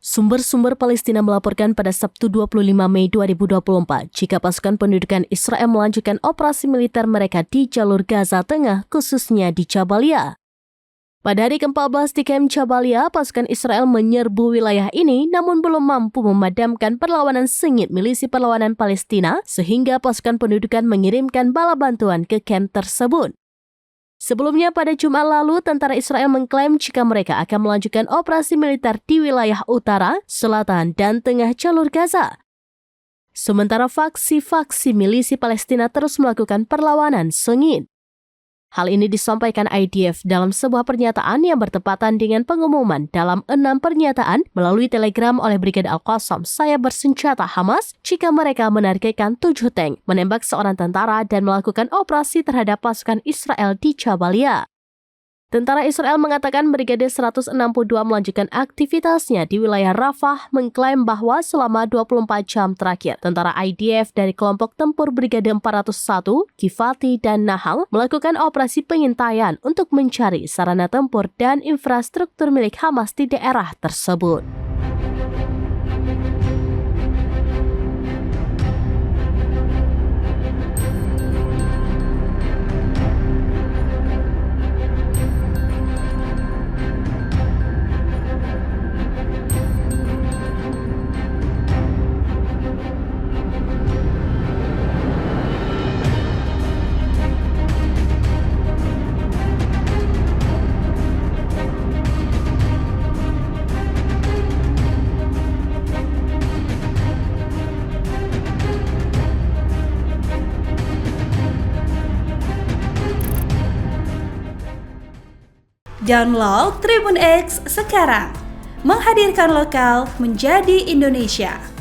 Sumber-sumber Palestina melaporkan pada Sabtu 25 Mei 2024 jika pasukan pendudukan Israel melanjutkan operasi militer mereka di jalur Gaza Tengah, khususnya di Jabalia. Pada hari ke-14 di Kem Jabalia, pasukan Israel menyerbu wilayah ini namun belum mampu memadamkan perlawanan sengit milisi perlawanan Palestina sehingga pasukan pendudukan mengirimkan bala bantuan ke kem tersebut. Sebelumnya pada Jumat lalu, tentara Israel mengklaim jika mereka akan melanjutkan operasi militer di wilayah utara, selatan, dan tengah jalur Gaza. Sementara faksi-faksi milisi Palestina terus melakukan perlawanan sengit. Hal ini disampaikan IDF dalam sebuah pernyataan yang bertepatan dengan pengumuman dalam 6 pernyataan melalui telegram oleh Brigade Al-Qassam sayap bersenjata Hamas jika mereka menargetkan 7 tank, menembak seorang tentara dan melakukan operasi terhadap pasukan Israel di Jabalia. Tentara Israel mengatakan Brigade 162 melanjutkan aktivitasnya di wilayah Rafah, mengklaim bahwa selama 24 jam terakhir, tentara IDF dari kelompok tempur Brigade 401, Givati, dan Nahal melakukan operasi pengintaian untuk mencari sarana tempur dan infrastruktur milik Hamas di daerah tersebut. Download Tribun X sekarang, menghadirkan lokal menjadi Indonesia.